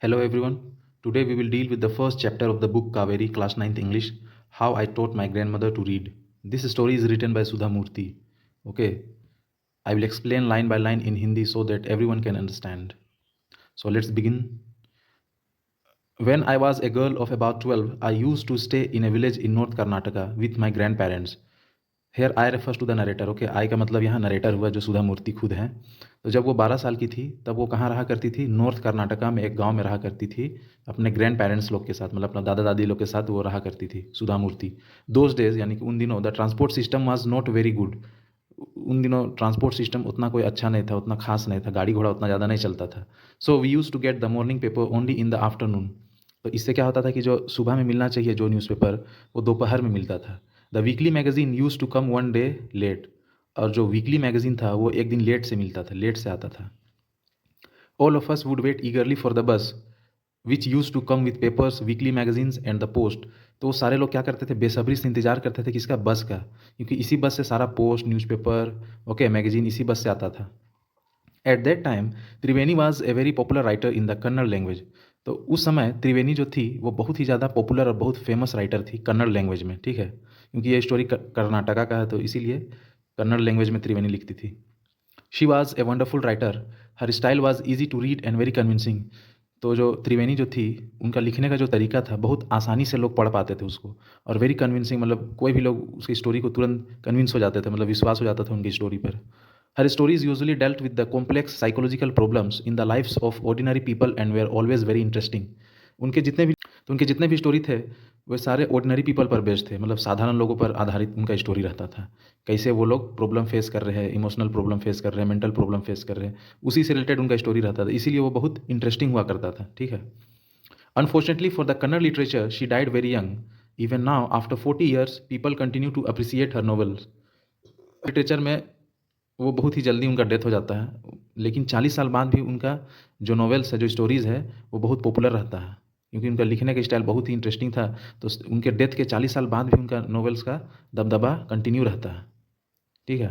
Hello everyone. Today we will deal with the first chapter of the book Kaveri, class 9th English, How I Taught My Grandmother to Read. This story is written by Sudha Murthy. Okay, I will explain line by line in Hindi so that everyone can understand. So let's begin. When I was a girl of about 12, I used to stay in a village in North Karnataka with my grandparents. Here I refers to the narrator. Okay, I का मतलब यहाँ narrator हुआ जो सुधा मूर्ति खुद हैं. तो जब वो 12 साल की थी तब वो कहाँ रहा करती थी? नॉर्थ कर्नाटका में एक गांव में रहा करती थी अपने ग्रैंड पेरेंट्स लोग के साथ, मतलब अपना दादा दादी लोग के साथ वो रहा करती थी सुधा मूर्ति. दोज डेज यानी कि उन दिनों the transport system was not very good. उन दिनों ट्रांसपोर्ट सिस्टम उतना कोई अच्छा नहीं था, उतना खास नहीं था, गाड़ी घोड़ा उतना ज़्यादा नहीं चलता था. So we use to get the morning paper only in the afternoon. तो इससे क्या होता था कि जो सुबह में मिलना चाहिए जो न्यूज़पेपर, वो दोपहर में मिलता था. The weekly magazine use to come one day late. और जो वीकली मैगज़ीन था वो एक दिन लेट से मिलता था, लेट से आता था. All of us would wait eagerly for the bus which use to come with papers, weekly magazines and the post. तो सारे लोग क्या करते थे? बेसब्री से इंतजार करते थे किसका? बस का, क्योंकि इसी बस से सारा पोस्ट, न्यूज़पेपर, ओके, मैगजीन इसी बस से आता था. At that time Triveni was a very popular writer in the Kannada language. तो उस समय त्रिवेणी जो थी वो बहुत ही ज़्यादा पॉपुलर और बहुत फेमस राइटर थी कन्नड़ लैंग्वेज में. ठीक है, क्योंकि ये स्टोरी कर्नाटका का है तो इसीलिए कन्नड़ लैंग्वेज में त्रिवेणी लिखती थी. She was a wonderful writer. Her style was easy to read and very convincing. तो जो त्रिवेणी जो थी उनका लिखने का जो तरीका था बहुत आसानी से लोग पढ़ पाते थे उसको, और वेरी कन्विंसिंग, मतलब कोई भी लोग उसकी स्टोरी को तुरंत कन्विंस हो जाते थे, मतलब विश्वास हो जाता था उनकी स्टोरी पर. Her stories usually dealt with the complex psychological problems in the lifes of ordinary people and were always very interesting. उनके जितने भी स्टोरी थे वे सारे ऑर्डिनरी पीपल पर बेस्ड थे, मतलब साधारण लोगों पर आधारित उनका स्टोरी रहता था. कैसे वो लोग प्रॉब्लम फेस कर रहे हैं, इमोशनल प्रॉब्लम फेस कर रहे हैं, मेंटल प्रॉब्लम फेस कर रहे हैं, उसी से रिलेटेड उनका स्टोरी रहता था, इसीलिए वो बहुत इंटरेस्टिंग हुआ करता था. ठीक है. Unfortunately for the Kannada literature she died very young. Even now after 40 years people continue to appreciate her novels. Literature में वो बहुत ही जल्दी उनका डेथ हो जाता है, लेकिन 40 साल बाद भी उनका जो नॉवेल्स है, जो स्टोरीज़ है, वो बहुत पॉपुलर रहता है, क्योंकि उनका लिखने का स्टाइल बहुत ही इंटरेस्टिंग था. तो उनके डेथ के 40 साल बाद भी उनका नॉवेल्स का दबदबा कंटिन्यू रहता है. ठीक है.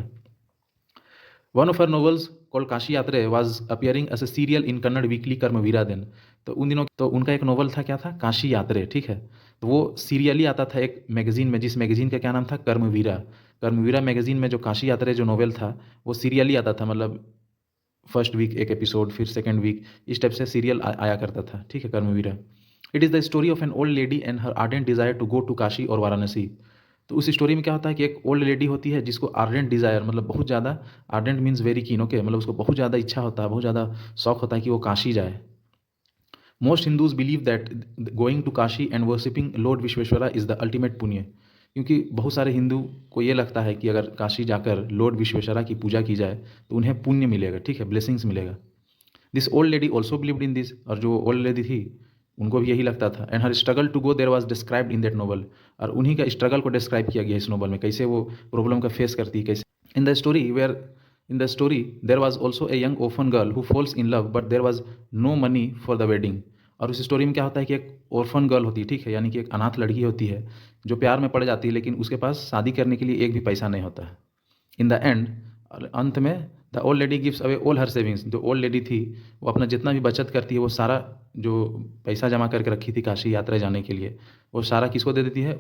One of her novels called Kashi Yatre was appearing as a serial in Kannada weekly Karmaveera दिन. तो उन दिनों तो उनका एक नॉवल था, क्या था? काशी यात्रे. ठीक है. तो वो सीरियली आता था एक मैगजीन में, जिस मैगजीन का क्या नाम था? कर्मवीरा. कर्मवीरा मैगजीन में जो काशी यात्रे जो नॉवेल था वो सीरियली आता था, मतलब फर्स्ट वीक एक एपिसोड, फिर सेकेंड वीक, इस टाइप से सीरियल आया करता था. ठीक है, Karmaveera. It is the story of an old lady and her ardent desire to go to Kashi और वाराणसी. तो उस स्टोरी में क्या होता है कि एक ओल्ड लेडी होती है जिसको आर्डेंट डिज़ायर, मतलब बहुत ज़्यादा, ardent means very keen, okay, मतलब उसको बहुत ज़्यादा इच्छा होता है, बहुत ज़्यादा शौक होता है कि वो काशी जाए. Most Hindus believe that going to Kashi and worshipping lord Vishweshwara is the ultimate punya. क्योंकि बहुत सारे हिंदू को ये लगता है कि अगर काशी जाकर लॉर्ड विश्वेश्वरा की पूजा की जाए तो उन्हें पुण्य मिलेगा. ठीक है, ब्लेसिंग्स मिलेगा. This old lady also believed in this. और जो ओल्ड लेडी थी उनको भी यही लगता था. And her struggle to go there was described in that novel. और उन्हीं का स्ट्रगल को डिस्क्राइब किया गया इस नोवेल में, कैसे वो प्रॉब्लम का फेस करती है, कैसे. In the story where in the story there was also a young orphan girl who falls in love but there was no money for the wedding. और उस स्टोरी में क्या होता है कि एक orphan गर्ल होती है, ठीक है, यानी कि एक अनाथ लड़की होती है जो प्यार में पड़ जाती है, लेकिन उसके पास शादी करने के लिए एक भी पैसा नहीं होता है. इन द एंड, अंत में, the old lady gives away all her savings. जो ओल्ड लेडी थी वो अपना जितना भी बचत करती है, वो सारा जो पैसा जमा करके रखी थी काशी यात्रा जाने के लिए, वो सारा किसको दे देती है?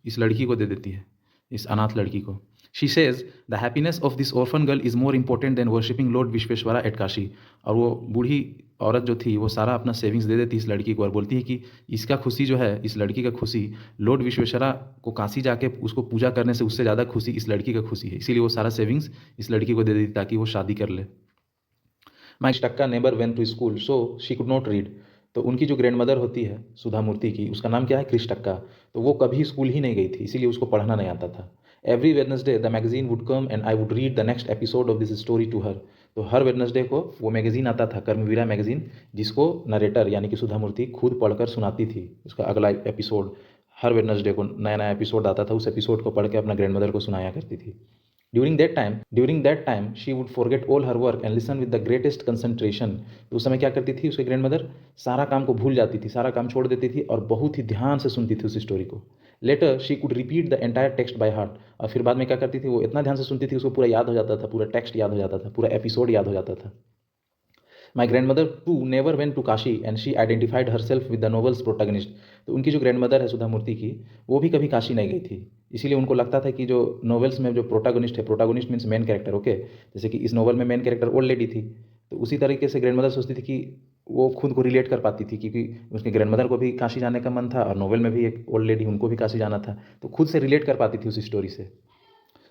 इस लड़की को दे देती है, इस अनाथ लड़की को. She says the happiness of this orphan girl is more important than worshipping lord Vishweshwara at Kashi. और वो बूढ़ी औरत जो थी वो सारा अपना सेविंग्स दे देती है इस लड़की को, और बोलती है कि इसका खुशी जो है, इस लड़की का खुशी, लॉर्ड विश्वेश्वरा को काशी जाके उसको पूजा करने से उससे ज़्यादा खुशी इस लड़की का खुशी है, इसीलिए वो सारा सेविंग्स इस लड़की को दे देती ताकि वो शादी कर ले. माई टक्का neighbour went to school so she could not read. तो उनकी जो ग्रैंड मदर होती है सुधा मूर्ति की, उसका नाम क्या है? क्रिश टक्का. तो वो कभी स्कूल ही नहीं गई थी, इसीलिए उसको पढ़ना नहीं आता था. Every Wednesday the magazine would come and I would read the next episode of this story to her. तो हर वेडनेसडे को वो मैगजीन आता था, कर्मवीरा मैगजीन, जिसको नरेटर यानी कि सुधा मूर्ति खुद पढ़कर सुनाती थी उसका अगला एपिसोड. हर वेडनेसडे को नया नया एपिसोड आता था, उस एपिसोड को पढ़ के अपना ग्रैंड मदर को सुनाया करती थी. During that time, she would forget all her work and listen with the greatest concentration. तो उस समय क्या करती थी उसकी ग्रैंड मदर? सारा काम को भूल जाती थी, सारा काम छोड़ देती थी और बहुत ही ध्यान से सुनती थी उस स्टोरी को. Later she could repeat the entire text by heart. और फिर बाद में क्या करती थी? वो इतना ध्यान से सुनती थी, उसको पूरा याद हो जाता था, पूरा टेक्स्ट याद हो जाता था, पूरा एपिसोड याद हो जाता था. My grand mother too never went to Kashi and she identified her self with the novel's protagonist. तो उनकी जो ग्रैंड मदर है सुधा मूर्ति की, वो भी कभी काशी नहीं गई थी, इसीलिए उनको लगता था कि जो नोवेल्स में जो प्रोटैगनिस्ट है, protagonist means main character, okay, जैसे कि इस नोवेल में मेन कैरेक्टर ओल्ड लेडी थी, तो उसी तरीके से ग्रैंड मदर सोचती थी कि वो खुद को रिलेट कर पाती थी, क्योंकि उसके ग्रैंड मदर को भी काशी जाने का मन था और नोवेल में भी एक ओल्ड लेडी, उनको भी काशी जाना था, तो खुद से रिलेट कर पाती थी उस स्टोरी से।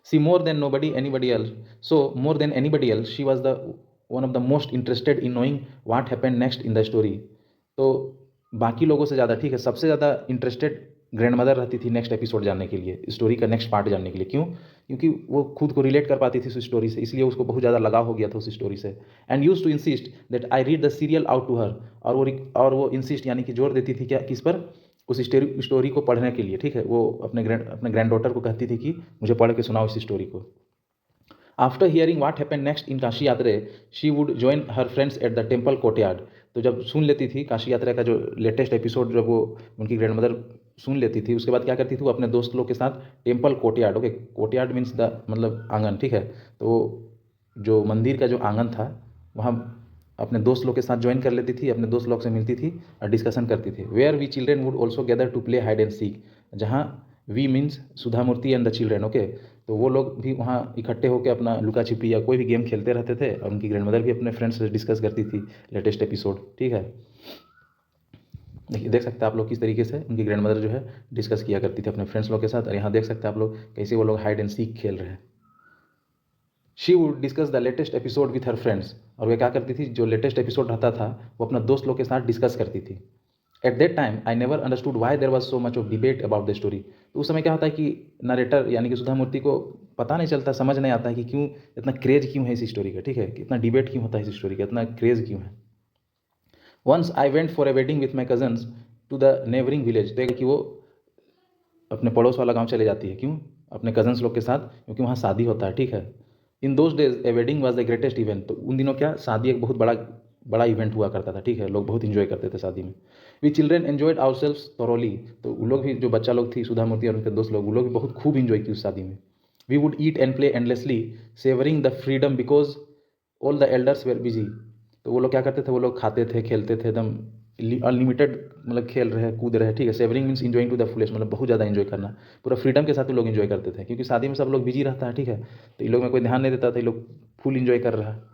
She more than nobody anybody else. So more than anybody else, she was the one of the most interested in knowing what happened next in the story. तो बाकी लोगों से ज़्यादा, ठीक है, सबसे ज़्यादा इंटरेस्टेड ग्रैंड मदर रहती थी नेक्स्ट एपिसोड जानने के लिए, स्टोरी का नेक्स्ट पार्ट जानने के लिए। क्यों? क्योंकि वो खुद को रिलेट कर पाती थी उस स्टोरी से, इसलिए उसको बहुत ज़्यादा लगाव हो गया था उस स्टोरी से। And use to insist that I read the serial out to her, और वो इंसिस्ट यानी कि जोर देती थी क्या, किस पर, उस स्टोरी को पढ़ने के लिए, ठीक है, वो अपने ग्रैंड डॉटर को कहती थी कि मुझे पढ़ के सुनाओ इस स्टोरी को। After hearing what happened next in Kashi Yatra, she would join her friends at the temple courtyard. तो जब सुन लेती थी काशी यात्रा का जो लेटेस्ट एपिसोड, जब वो उनकी ग्रैंड मदर सुन लेती थी, उसके बाद क्या करती थी, वो अपने दोस्त लोग के साथ temple courtyard, okay, courtyard means the मतलब आंगन, ठीक है, तो जो मंदिर का जो आंगन था वहाँ अपने दोस्त लोग के साथ ज्वाइन कर लेती थी, अपने दोस्त लोग से मिलती थी और डिस्कशन करती थी। Where we children would also gather to play hide and seek, जहाँ we means Sudha Murty and the children, okay, तो वो लोग भी वहाँ इकट्ठे होकर अपना लुका छिपी या कोई भी गेम खेलते रहते थे, और उनकी ग्रैंड मदर भी अपने फ्रेंड्स से डिस्कस करती थी लेटेस्ट एपिसोड, ठीक है। देखिए, देख सकते हैं आप लोग किस तरीके से उनकी ग्रैंड मदर जो है डिस्कस किया करती थी अपने फ्रेंड्स लोग के साथ, और यहाँ देख सकते हैं आप लोग कैसे वो लोग हाइड एंड सीक खेल रहे हैं। She would discuss the latest episode with her friends, और वे क्या करती थी, जो लेटेस्ट एपिसोड रहता था वो अपना दोस्त लोग के साथ डिस्कस करती थी। At that time I never understood why there was so much of debate about the story. तो उस समय क्या होता है कि नरेटर यानी कि सुधा मूर्ति को पता नहीं चलता, समझ नहीं आता है कि क्यों इतना क्रेज क्यों है इस स्टोरी का, ठीक है, कि इतना डिबेट क्यों होता है इस स्टोरी का, इतना क्रेज क्यों है। Once I went for a wedding with my cousins to the neighbouring village, तो कि वो अपने पड़ोस वाला गाँव चले जाती है, क्यों, अपने कजन्स लोग के साथ, क्योंकि वहाँ शादी होता है, ठीक है। In those days A wedding was the greatest event, तो उन दिनों क्या, शादी एक बहुत बड़ा इवेंट हुआ करता था, ठीक है, लोग बहुत इंजॉय करते थे शादी में। We children enjoyed our selves thoroughly, तो वो लोग भी, जो बच्चा लोग थी सुधा मूर्ति और उनके दोस्त लोग, वो लोग भी बहुत खूब इंजॉय की उस शादी में। We would eat and play endlessly savouring the freedom because all the elders were busy. तो वो लोग क्या करते थे, वो लोग खाते थे, खेलते थे, एकदम अनलिमिटेड, मतलब खेल रहे हैं, कूद रहे हैं, ठीक है। Savouring means enjoying to the fullest, मतलब बहुत ज़्यादा इंजॉय करना, पूरा फ्रीडम के साथ वो लोग इंजॉय करते थे, क्योंकि शादी में सब लोग बिजी रहता है, ठीक है, तो इन लोग में कोई ध्यान नहीं देता था, ये लोग फुल इंजॉय कर रहा है।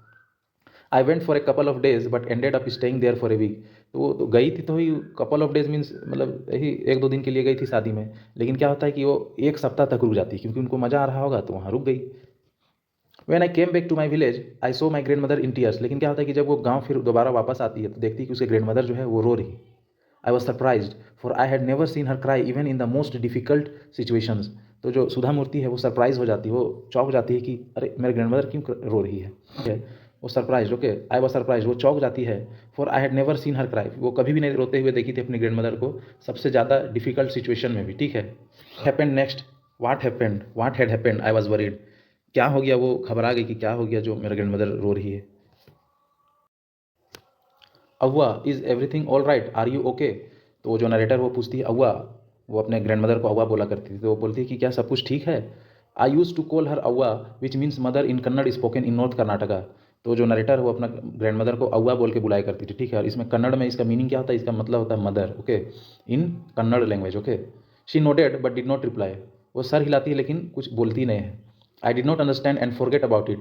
I went for a couple of days but ended up staying there for a week. तो वो तो गई थी, तो ही कपल ऑफ डेज मीन्स मतलब यही 1-2 दिन के लिए गई थी शादी में, लेकिन क्या होता है कि वो 1 सप्ताह तक रुक जाती है, क्योंकि उनको मज़ा आ रहा होगा तो वहाँ रुक गई। When I came back to my village I saw my grand mother in tears, लेकिन क्या होता है कि जब वो गाँव फिर दोबारा वापस आती है तो देखती है कि उसके ग्रैंड मदर जो है वो रो रही। I was surprised for I had never seen her cry even in the most difficult situations. तो जो सुधा मूर्ति है वो सरप्राइज हो जाती है, वो चौंक जाती है कि अरे मेरे ग्रैंड मदर क्यों रो रही है, ठीक है, वो surprise, okay, I was surprise, वो चौंक जाती है। For I had never seen her cry, वो कभी भी नहीं रोते हुए देखी थी अपनी ग्रैंड मदर को, सबसे ज़्यादा डिफिकल्ट सिचुएशन में भी, ठीक है। Happened next, what had happened, I was worried, क्या हो गया, वो घबरा गई कि क्या हो गया जो मेरा ग्रैंड मदर रो रही है। Avva is everything all right, are you okay. तो जो नरेटर वो पूछती है अव्वा, वो अपने ग्रैंड मदर को अव्वा बोला करती थी, तो वो बोलती है कि क्या सब कुछ ठीक है। I use to call her Avva which means mother in Kannada spoken in north Karnataka. तो जो नरेटर वो अपना ग्रैंड मदर को अव्वा बोल के बुलाया करती थी, ठीक है, और इसमें कन्नड़ में इसका मीनिंग क्या होता है, इसका मतलब होता है mother, okay, in Kannada language, okay. She nodded but did not reply, वो सर हिलाती है लेकिन कुछ बोलती नहीं है। I did not understand and forget about it,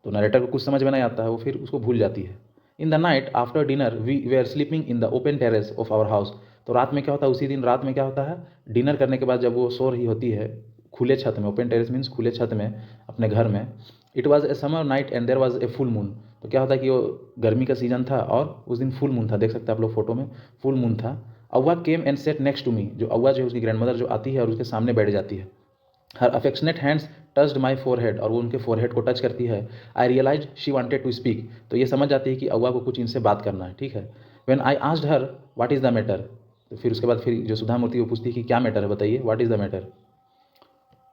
तो नरेटर को कुछ समझ में नहीं आता है, वो फिर उसको भूल जाती है। In the night after dinner we were sleeping in the open terrace of our house. तो रात में क्या होता है, उसी दिन रात में क्या होता है, डिनर करने के बाद जब वो सो रही होती है खुले छत में, ओपन टेरेस मीन्स खुले छत में अपने घर में। It was a summer night and there was a full moon. तो क्या होता है कि वो गर्मी का सीजन था और उस दिन फुल मून था, देख सकते हैं आप लोग फोटो में, फुल मून था। Avva came and sat next to me, जो अव्वा जो है उसकी ग्रैंड मदर जो आती है और उसके सामने बैठ जाती है। Her affectionate hands touched my forehead, और वो उनके फोरहेड को टच करती है। I realise she wanted to speak, तो ये समझ जाती है कि अव्वा को कुछ इनसे बात करना है, ठीक है। When I asked her what is the matter, तो फिर उसके बाद फिर जो सुधा मूर्ति वो पूछती है कि क्या मैटर है बताइए, व्हाट इज़ द मैटर।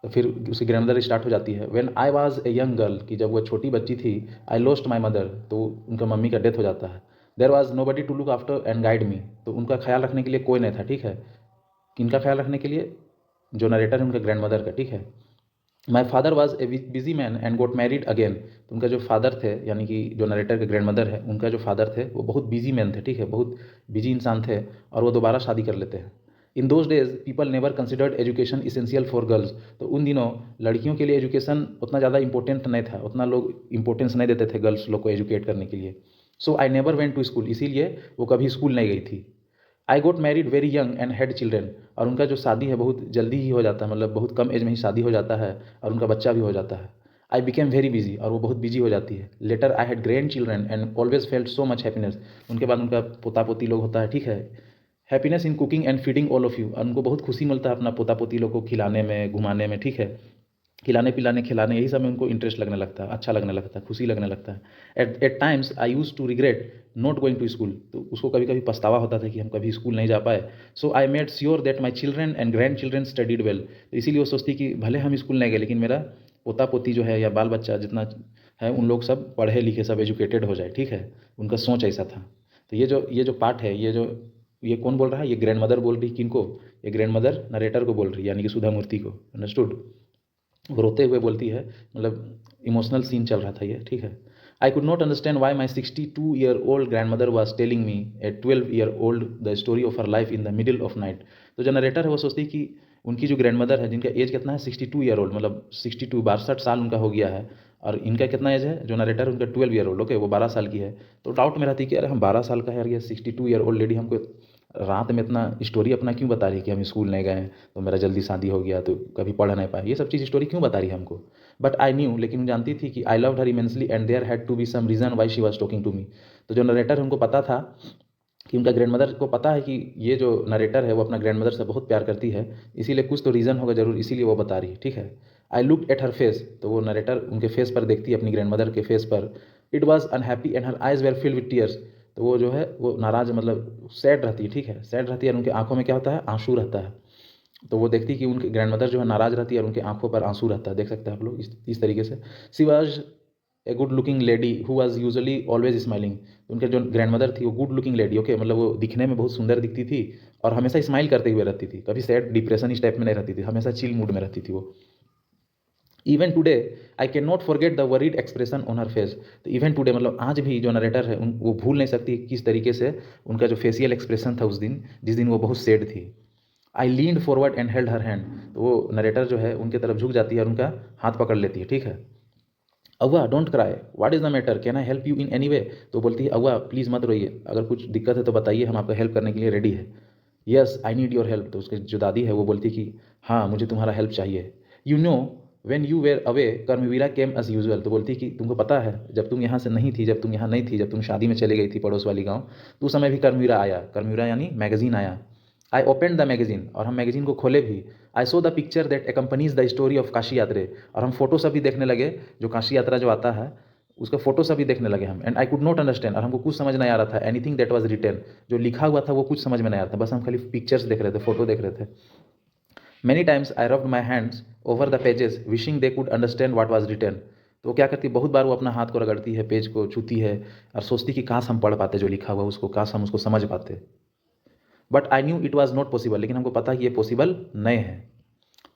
तो फिर उसकी ग्रैंडमदर स्टार्ट हो जाती है। When I was a young girl, कि जब वो छोटी बच्ची थी, आई लॉस्ट माई मदर, तो उनका मम्मी का डेथ हो जाता है। There was nobody to look after and guide me, तो उनका ख्याल रखने के लिए कोई नहीं था, ठीक है। किनका ख्याल रखने के लिए, जो नरेटर है उनके ग्रैंड मदर का, ठीक है। My father was a busy man and goat married again. तो उनका जो फादर थे, यानी कि जो नरेटर के ग्रैंड मदर है, उनका जो फादर थे वो बहुत बिजी मैन थे, ठीक है, बहुत बिजी इंसान थे, और वो दोबारा शादी कर लेते हैं। In those days people never considered education essential for girls. तो उन दिनों लड़कियों के लिए एजुकेशन उतना ज़्यादा इंपॉर्टेंट नहीं था, उतना लोग इंपॉर्टेंस नहीं देते थे गर्ल्स लोग को एजुकेट करने के लिए। So I never went to school, इसीलिए वो कभी स्कूल नहीं गई थी। I got married very young and had children. और उनका जो शादी है बहुत जल्दी ही हो जाता है, मतलब बहुत कम एज में ही शादी हो जाता है, और उनका बच्चा भी हो जाता है। आई बिकेम वेरी बिजी, और वो बहुत बिजी हो जाती है। Later I had grand children and always felt so much happiness. उनके बाद उनका पोता पोती लोग होता है, ठीक है। Happiness in cooking and feeding all of you, और उनको बहुत खुशी मिलता है अपना पोता पोती लोग को खिलाने में, घुमाने में, ठीक है, खिलाने पिलाने खिलाने, यही सब में उनको इंटरेस्ट लगने लगता है, अच्छा लगने लगता है, खुशी लगने लगता है। At times I use to regret not going to school. तो उसको कभी कभी पछतावा होता था कि हम कभी स्कूल नहीं जा पाए। So I made sure that my children and grandchildren studied well. तो इसीलिए वो सोचती कि भले हम स्कूल नहीं गए, लेकिन मेरा पोता पोती जो है या बाल बच्चा जितना है, उन लोग सब पढ़े लिखे, सब एजुकेटेड हो जाए, ठीक है। उनका सोच ऐसा था। तो ये जो पार्ट है, ये कौन बोल रहा है, ये ग्रैंड मदर बोल रही किनको, ये ग्रैंड मदर नरेटर को बोल रही है, यानी कि सुधा मूर्ति को। अंडरस्टूड। वो रोते हुए बोलती है, मतलब इमोशनल सीन चल रहा था ये, ठीक है। I could not understand why my 62-year-old grand mother was telling me A 12-year-old the story of her life in the middle of night. तो जो नरेटर है वो सोचती कि उनकी जो ग्रैंड मदर है, जिनका एज कितना है, 62-year-old, मतलब 62, 62 साल उनका हो गया है, और इनका कितना एज है, जो नरेटर उनका 12-year-old, ओके, वो 12 साल की है। तो डाउट में रहती कि अरे हम 12 साल का है यार, ये 62-year-old लेडी हमको रात में इतना स्टोरी अपना क्यों बता रही है कि हम स्कूल नहीं गए, तो मेरा जल्दी शादी हो गया, तो कभी पढ़ नहीं पाए, ये सब चीज़ स्टोरी क्यों बता रही है हमको। बट आई न्यू, लेकिन जानती थी कि I loved her immensely and there had to be some reason why she was talking to me. तो जो नरेटर है उनको पता था कि उनका ग्रैंड मदर को पता है कि ये जो नरेटर है वो अपना ग्रैंड मदर से बहुत प्यार करती है, इसीलिए कुछ तो रीज़न होगा ज़रूर, इसीलिए वो बता रही है, ठीक है। I look at her face. तो वो नरेटर उनके फेस पर देखती है, अपनी ग्रैंड मदर के फेस पर। It was unhappy and her eyes were filled with tears. तो वो जो है वो नाराज़, मतलब सैड रहती है, ठीक है, सैड रहती है, और उनकी आंखों में क्या होता है, आंसू रहता है। तो वो देखती है कि उनकी ग्रैंड मदर जो है नाराज़ रहती है, और उनकी आंखों पर आंसू रहता है, देख सकते हैं आप लोग इस तरीके से। She was a good looking lady who was usually always smiling. उनके जो ग्रैंड मदर थी वो गुड लुकिंग लेडी, ओके, मतलब वो दिखने में बहुत सुंदर दिखती थी, और हमेशा स्माइल करते हुए रहती थी, कभी सैड डिप्रेशन इस टाइप में नहीं रहती थी, हमेशा चिल मूड में रहती थी वो। Even today I can not forget the worried expression on her face. तो इवन टुडे मतलब आज भी जो नरेटर है वो भूल नहीं सकती किस तरीके से उनका जो फेशियल एक्सप्रेशन था उस दिन, जिस दिन वो बहुत सैड थी। I leaned forward and held her hand. तो वो नरेटर जो है उनके तरफ झुक जाती है और उनका हाथ पकड़ लेती है, ठीक है। अव्वा don't cry, what is the matter, can I help you in any way. तो बोलती है अव्वा प्लीज़ मत रोइए, अगर कुछ दिक्कत है तो बताइए, हम आपका हेल्प करने के लिए रेडी है। Yes I need your help. तो उसकी जो दादी है वो बोलती कि हाँ मुझे तुम्हारा हेल्प चाहिए। You know when you were away Karmaveera came as usual. तो बोलती कि तुमको पता है जब तुम यहाँ से नहीं थी, जब तुम यहाँ नहीं थी, जब तुम शादी में चली गई थी पड़ोस वाली गाँव, तो उस समय भी कर्मवीरा आया, कर्मवीरा यानी मैगजीन आया। आई ओपन द मैगजीन, और हम मैगजीन को खोले भी। I saw the picture that accompanies the story of Kashi Yatre. और हम फोटो सभी देखने लगे, जो काशी यात्रा जो आता है उसका फोटो सभी देखने लगे हम। And I could not understand, और हमको कुछ समझ नहीं आ रहा था, एनीथिंग दैट वाज रिटन, जो लिखा हुआ था वो कुछ समझ में नहीं आ रहा था, बस हम खाली पिक्चर्स देख रहे थे, फोटो देख रहे थे। Many times I rubbed my hands over the pages wishing they could understand what was written. तो वो क्या करती है, बहुत बार वो अपना हाथ को रगड़ती है, पेज को छूती है, और सोचती कि काश हम पढ़ पाते जो लिखा हुआ उसको, काश हम उसको समझ पाते। But I knew it was not possible, लेकिन हमको पता कि ये पॉसिबल नहीं है।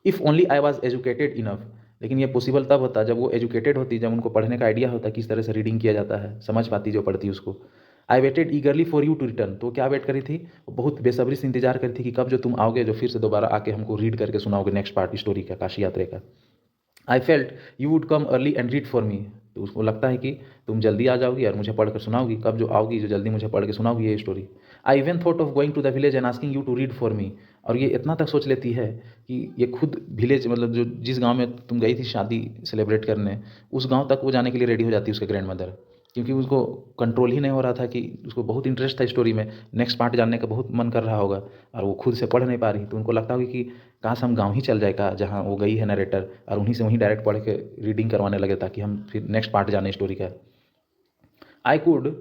If only I was educated enough. लेकिन ये पॉसिबल तब होता जब वो एजुकेटेड होती, जब उनको पढ़ने का आइडिया होता किस तरह से रीडिंग किया जाता है, समझ पाती जो पढ़ती उसको। I waited eagerly for you to return. तो क्या वेट करी थी, वो बहुत बेसब्री से इंतजार करी थी कि कब जो तुम आओगे, जो फिर से दोबारा आके हमको रीड करके सुनाओगे नेक्स्ट पार्ट स्टोरी का, काशी यात्रा का। I felt you would come early and read for मी। तो उसको लगता है कि तुम जल्दी आ जाओगी और मुझे पढ़ कर सुनाओगी, कब जो आओगी जो जल्दी मुझे पढ़ के सुनाओगी ये story. I even thought of going to the village and asking you to read for me. और ये इतना तक सोच लेती है कि ये खुद विलेज, मतलब जो जिस गांव में तुम गई थी शादी सेलिब्रेट करने, उस गांव तक वो जाने के लिए रेडी हो जाती है उसके ग्रैंड मदर, क्योंकि उसको कंट्रोल ही नहीं हो रहा था कि उसको बहुत इंटरेस्ट था स्टोरी में, नेक्स्ट पार्ट जानने का बहुत मन कर रहा होगा, और वो खुद से पढ़ नहीं पा रही। तो उनको लगता होगा कि काश हम गाँव ही चल जाए का, जहाँ वो गई है नरेटर, और उन्हीं से वहीं डायरेक्ट पढ़ के रीडिंग करवाने लगे, ताकि हम फिर नेक्स्ट पार्ट जाने स्टोरी का। I could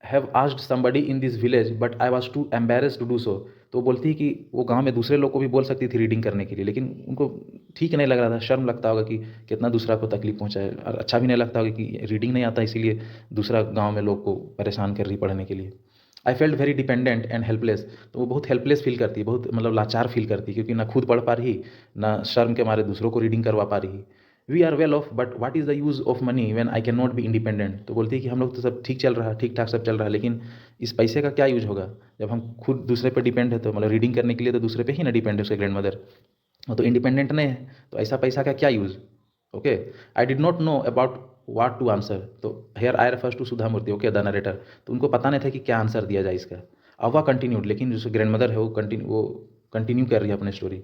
have asked somebody in this village but I was too embarrassed to do so. तो बोलती है कि वो गांव में दूसरे लोग को भी बोल सकती थी रीडिंग करने के लिए, लेकिन उनको ठीक नहीं लग रहा था, शर्म लगता होगा कि कितना दूसरा को तकलीफ पहुंचाए, और अच्छा भी नहीं लगता होगा कि रीडिंग नहीं आता इसीलिए दूसरा गांव में लोग को परेशान कर रही पढ़ने के लिए। I felt very dependent and helpless. तो वो बहुत हेल्पलेस फील करती है, बहुत मतलब लाचार फील करती है, क्योंकि ना खुद पढ़ पा रही, ना शर्म के मारे दूसरों को रीडिंग करवा पा रही। We are well off but what is the use of money when I can not be independent. तो बोलती है कि हम लोग तो सब ठीक चल रहा है, ठीक ठाक सब चल रहा है, लेकिन इस पैसे का क्या यूज होगा जब हम खुद दूसरे पर डिपेंड है। तो मतलब रीडिंग करने के लिए तो दूसरे पे ही ना डिपेंड है उसके ग्रैंड मदर, वो तो इंडिपेंडेंट नहीं है, तो ऐसा पैसा का क्या use. Okay, I did not know about what to answer. तो here I refers to Sudha Murty, okay the narrator. तो उनको पता नहीं था कि क्या आंसर दिया जाए इसका। अवा कंटिन्यूड, लेकिन जो ग्रैंड मदर है वो कंटिन्यू कर रही है अपनी story.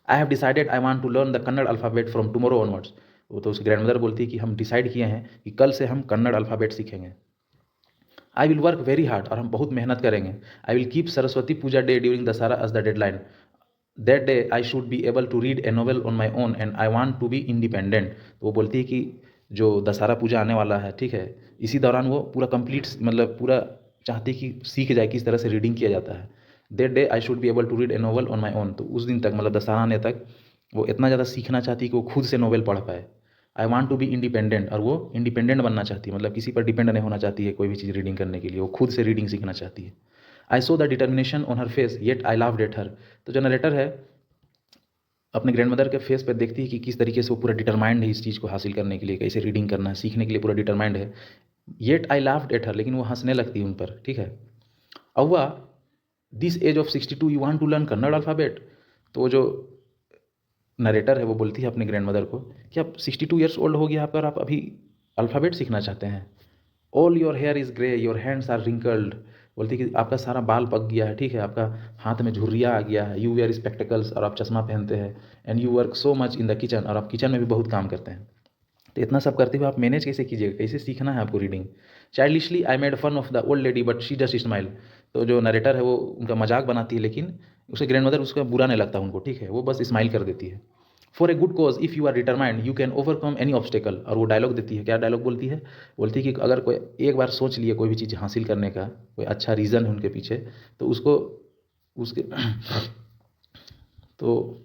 I have decided I want to learn the Kannada alphabet from tomorrow onwards. वो तो उसकी ग्रैंड मदर बोलती है कि हम डिसाइड किए हैं कि कल से हम कन्नड़ अल्फ़ाबेट सीखेंगे। I will work very hard, और हम बहुत मेहनत करेंगे। I will keep Saraswati Puja day during Dussehra as the deadline. That day I should be able to read a novel on my own and I want to be independent. तो वो बोलती है कि जो दशहरा पूजा आने वाला है, ठीक है, इसी दौरान वो पूरा कंप्लीट मतलब पूरा चाहती है कि सीख जाए किस तरह से रीडिंग किया जाता है। That day I should be able to read a novel on my own. तो उस दिन तक मतलब दशहरा आने तक वो इतना ज़्यादा सीखना चाहती है कि वो खुद से नोवेल पढ़ पाए। I want to be independent, और वो इंडिपेंडेंट बनना चाहती है, मतलब किसी पर डिपेंड नहीं होना चाहती है कोई भी चीज़ रीडिंग करने के लिए, वो खुद से रीडिंग सीखना चाहती है। I saw the determination on her face yet I laughed at her. तो जो नरेटर है अपने ग्रैंड मदर के फेस पर देखती है कि किस तरीके से वो पूरा डिटरमाइंड है इस चीज़ को हासिल करने के लिए, कैसे रीडिंग करना है, सीखने के लिए पूरा डिटरमाइंड है। येट आई लाव्ड एट हर, लेकिन वो हंसने लगती है उन पर, ठीक है। अव्वा, this age of 62 you want to learn Kannada alphabet. तो वो जो नरेटर है वो बोलती है अपने ग्रैंड मदर को कि आप 62 ईयर्स ओल्ड हो गया आप, और आप अभी अल्फ़ाबेट सीखना चाहते हैं। All your hair is grey, your hands are wrinkled. बोलती है कि आपका सारा बाल पक गया है, ठीक है, आपका हाथ में झुर्रियाँ आ गया है। यू वेयर स्पेक्टिकल्स, और आप चश्मा पहनते हैं। And you work so much in the kitchen, और आप किचन में भी बहुत काम करते हैं। तो इतना सब करते हुए आप मैनेज कैसे कीजिएगा, कैसे सीखना है आपको reading. Childishly I made fun of the old lady but she just smile. तो जो नरेटर है वो उनका मजाक बनाती है, लेकिन उसके ग्रैंड मदर उसका बुरा नहीं लगता उनको, ठीक है, वो बस स्माइल कर देती है। For a good cause if you are determined you can overcome any obstacle. और वो डायलॉग देती है, क्या डायलॉग बोलती है, बोलती है कि अगर कोई एक बार सोच लिए कोई भी चीज़ हासिल करने का, कोई अच्छा रीज़न है उनके पीछे, तो उसको उसके तो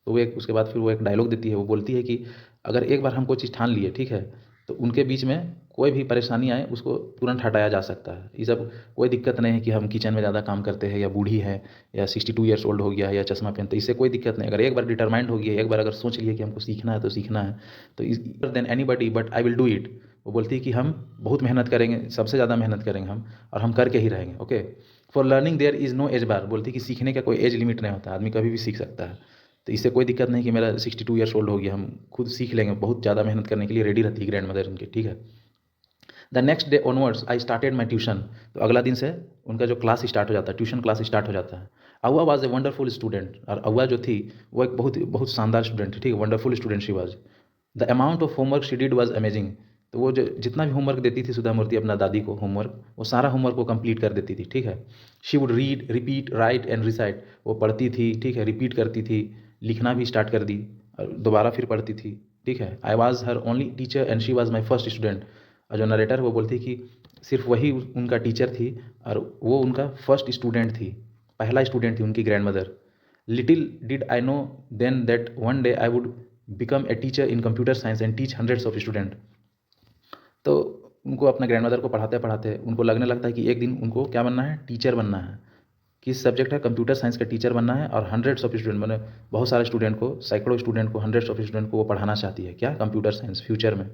वो एक उसके बाद फिर वो एक डायलॉग देती है, वो बोलती है कि अगर एक बार हम कोई चीज़ ठान लिए, ठीक है, तो उनके बीच में कोई भी परेशानी आए उसको तुरंत हटाया जा सकता है। ये सब कोई दिक्कत नहीं है कि हम किचन में ज़्यादा काम करते हैं, या बूढ़ी है, या 62 ईयर्स ओल्ड हो गया है, या चश्मा पहनते, इससे कोई दिक्कत नहीं। अगर एक बार डिटरमाइंड हो गया, एक बार अगर सोच लिए कि हमको सीखना है तो सीखना है, तो is then anybody but I will do it. वो बोलती है कि हम बहुत मेहनत करेंगे, सबसे ज़्यादा मेहनत करेंगे हम, और हम करके ही रहेंगे। Okay, for learning there is no age bar. बोलती है कि सीखने का कोई एज लिमिट नहीं होता, आदमी कभी भी सीख सकता है। तो इससे कोई दिक्कत नहीं कि मेरा 62 ईयर्स ओल्ड हो गया, हम खुद सीख लेंगे। बहुत ज़्यादा मेहनत करने के लिए रेडी रहती है ग्रैंड मदर उनकी, ठीक है। The next day onwards I started my tuition. तो अगला दिन से उनका जो क्लास स्टार्ट हो जाता है, ट्यूशन क्लास स्टार्ट हो जाता है। अव्वा वाज ए वंडरफुल स्टूडेंट, और अव्वा जो थी वो एक बहुत बहुत शानदार स्टूडेंट थी, ठीक है, wonderful student she was. The amount of homework she did was amazing. तो वो जो जितना भी होमवर्क देती थी सुधा मूर्ति अपना दादी को होमवर्क, वो सारा होमवर्क वो कंप्लीट कर देती थी, ठीक है। She would read repeat right and recite. वो पढ़ती थी, ठीक है, रिपीट करती थी, लिखना भी स्टार्ट कर दी, और दोबारा फिर पढ़ती थी, ठीक है। I was her only teacher and she was my first student. और जो नरेटर वो बोलती कि सिर्फ वही उनका टीचर थी, और वो उनका फर्स्ट स्टूडेंट थी, पहला स्टूडेंट थी उनकी grandmother. Little did I know then that one day I would become a teacher in computer science and teach hundreds of student. तो उनको अपने ग्रैंड मदर को पढ़ाते पढ़ाते उनको लगने लगता है कि एक दिन उनको क्या बनना है, टीचर बनना है। किस सब्जेक्ट है, कंप्यूटर साइंस का टीचर बनना है, और हंड्रेड्स ऑफ स्टूडेंट मैंने बहुत सारे स्टूडेंट को, सैकड़ों स्टूडेंट को, हंड्रेड्स ऑफ स्टूडेंट को वो पढ़ाना चाहती है, क्या, कंप्यूटर साइंस फ्यूचर में।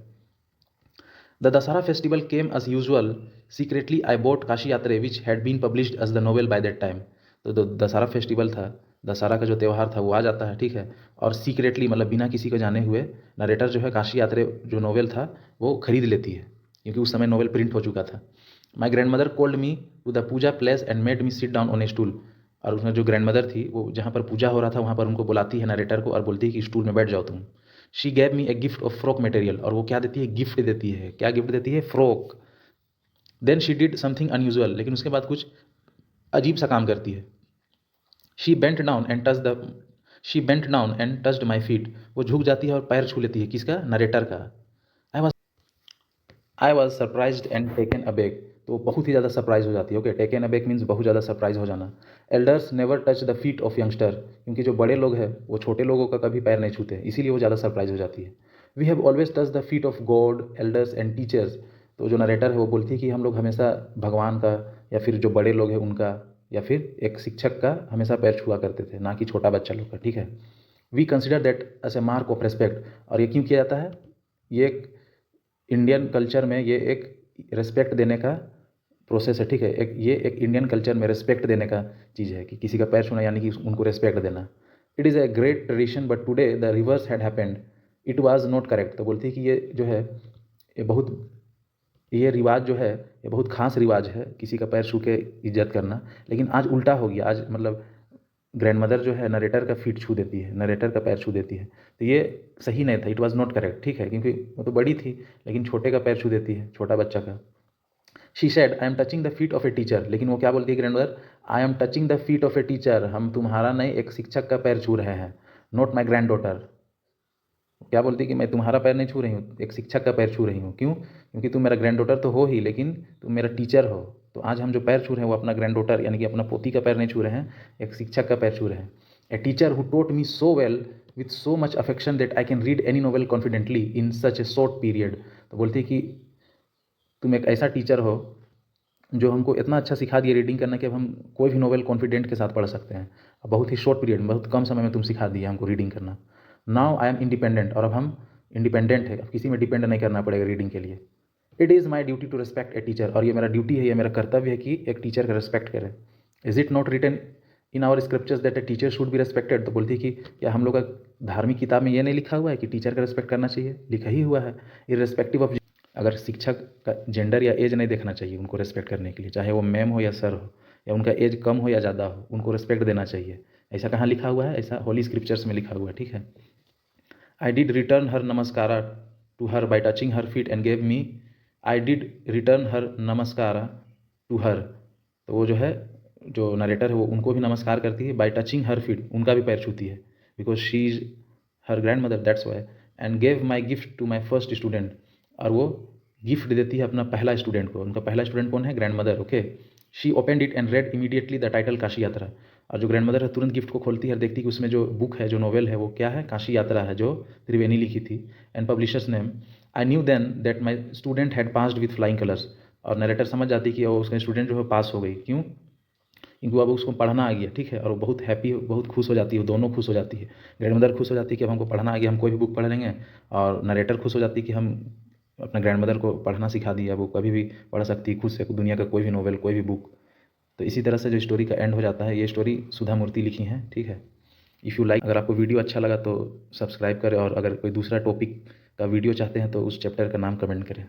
The Dussehra festival came as usual secretly I bought Kashi Yatre which had been published as the novel by that time. तो दशहरा फेस्टिवल था, दशहरा का जो त्यौहार था वो आ जाता है, ठीक है, और सीक्रेटली मतलब बिना किसी को जाने हुए नरेटर जो है काशी यात्रे जो नोवेल था वो खरीद लेती है, क्योंकि उस समय नोवेल प्रिंट हो चुका था। My grand mother called me to the puja place and made me sit down on a stool. और उसमें जो ग्रैंड मदर थी वो जहाँ पर पूजा हो रहा था वहाँ पर उनको बुलाती है नरेटर को, और बोलती है कि स्टूल में बैठ जाओ तुम। She gave me a gift of frock material. और वो क्या देती है, गिफ्ट देती है, क्या गिफ्ट देती है, frock. Then she did something unusual, लेकिन उसके बाद कुछ अजीब सा काम करती है। She bent down and touch the she bent down and touched my feet. वो झुक जाती है और पैर छू लेती है, किसका, नरेटर का। I was surprised and taken aback. तो वो बहुत ही ज़्यादा सरप्राइज हो जाती है। ओके, टेकन अबेक मीन्स बहुत ज़्यादा सरप्राइज हो जाना। Elders never touch the feet of youngster, क्योंकि जो बड़े लोग हैं वो छोटे लोगों का कभी पैर नहीं छूते, इसीलिए वो ज़्यादा सरप्राइज हो जाती है। We have always touch the feet of god elders and teachers. तो जो नरेटर है वो बोलती है कि हम लोग हमेशा भगवान का, या फिर जो बड़े लोग हैं उनका, या फिर एक शिक्षक का हमेशा पैर छुआ करते थे, ना कि छोटा बच्चा लोग का, ठीक है। We consider that as a mark of respect. और ये क्यों किया जाता है? ये एक इंडियन कल्चर में ये एक रेस्पेक्ट देने का प्रोसेस है, ठीक है। ये एक इंडियन कल्चर में रेस्पेक्ट देने का चीज़ है कि किसी का पैर छूना यानी कि उनको रेस्पेक्ट देना। It is a great tradition but today the reverse had happened, it was not correct. तो बोलती है कि ये जो है ये रिवाज जो है ये बहुत ख़ास रिवाज है, किसी का पैर छू के इज्जत करना। लेकिन आज उल्टा हो गया। आज मतलब ग्रैंड मदर जो है नरेटर का फीट छू देती है, नरेटर का पैर छू देती है। तो ये सही नहीं था, इट वाज नॉट करेक्ट, ठीक है, क्योंकि वो तो बड़ी थी लेकिन छोटे का पैर छू देती है, छोटा बच्चा का। She said I am touching the feet of a teacher. लेकिन वो क्या बोलती है grand mother? I am touching the feet of a teacher, हम तुम्हारा नहीं एक शिक्षक का पैर छू रहे हैं, नॉट माई ग्रैंड डॉटर। क्या बोलती है कि मैं तुम्हारा पैर नहीं छू रही हूँ, एक शिक्षक का पैर छू रही हूँ। क्यों? क्योंकि तुम मेरा ग्रैंड डॉटर तो हो ही, लेकिन तुम मेरा टीचर हो। तो आज हम जो पैर छू रहे हैं वो अपना ग्रैंड डॉटर यानी कि अपना पोती का पैर नहीं छू रहे हैं, एक शिक्षक का पैर छू रहे हैं। A teacher who taught me so well with so much affection that I can read any novel confidently in such a short period. तो बोलती है कि तुम एक ऐसा टीचर हो जो हमको इतना अच्छा सिखा दिया रीडिंग करना कि अब हम कोई भी नोवेल कॉन्फिडेंट के साथ पढ़ सकते हैं। अब बहुत ही शॉर्ट पीरियड में, बहुत कम समय में तुम सिखा दिया हमको रीडिंग करना। नाउ आई एम इंडिपेंडेंट, और अब हम इंडिपेंडेंट है, अब किसी में डिपेंड नहीं करना पड़ेगा रीडिंग के लिए। It is my duty to respect a teacher, और ये मेरा ड्यूटी है, ये मेरा कर्तव्य है कि एक टीचर का रिस्पेक्ट करें। Is it not written in our scriptures that a teacher should be respected? तो बोलती है कि क्या हम लोग का धार्मिक किताब में ये नहीं लिखा हुआ है कि टीचर का रिस्पेक्ट करना चाहिए? लिखा ही हुआ है, इर्रेस्पेक्टिव ऑफ। अगर शिक्षक का जेंडर या एज नहीं देखना चाहिए उनको रिस्पेक्ट करने के लिए, चाहे वो मैम हो या सर हो, या उनका एज कम हो या ज़्यादा हो, उनको रिस्पेक्ट देना चाहिए। ऐसा कहाँ लिखा हुआ है? ऐसा होली स्क्रिप्चर्स में लिखा हुआ है, ठीक है। I did return her namaskara to her by touching her feet and gave me, I did return her namaskara to her. तो वो जो है, जो नरेटर है वो उनको भी नमस्कार करती है, बाई टचिंग हर फीट, उनका भी पैर छूती है, because she is her grandmother, that's why. And gave my gift to my first student, और वो गिफ्ट देती है अपना पहला स्टूडेंट को। उनका पहला स्टूडेंट कौन है? Grand mother, okay. She opened it and red immediately the title Kashi यात्रा। और जो ग्रैंड मदर है तुरंत गिफ्ट को खोलती है और देखती है कि उसमें जो बुक है, जो नोवेल है, वो क्या है? काशी यात्रा है, जो त्रिवेणी लिखी थी। And publishers name, I knew then that my student had passed with flying colours. और नरेटर समझ जाती कि वो उसका स्टूडेंट जो है पास हो गई। क्यों? क्योंकि अब उसको पढ़ना आ गया, ठीक है। और वो बहुत हैप्पी, बहुत खुश हो जाती है, दोनों खुश हो जाती है। ग्रैंड मदर खुश हो जाती है कि अब हमको पढ़ना आ गया, हम कोई भी बुक पढ़ लेंगे, और नरेटर खुश हो जाती है कि हम अपना ग्रैंड मदर को पढ़ना सिखा दिया, वो कभी भी पढ़ सकती है खुद से दुनिया का कोई भी नोवेल, कोई भी बुक। तो इसी तरह से जो स्टोरी का एंड हो जाता है। ये स्टोरी सुधा मूर्ति लिखी है, ठीक है। इफ़ यू लाइक, अगर आपको वीडियो अच्छा लगा तो सब्सक्राइब करें, और अगर कोई दूसरा टॉपिक का वीडियो चाहते हैं तो उस चैप्टर का नाम कमेंट करें।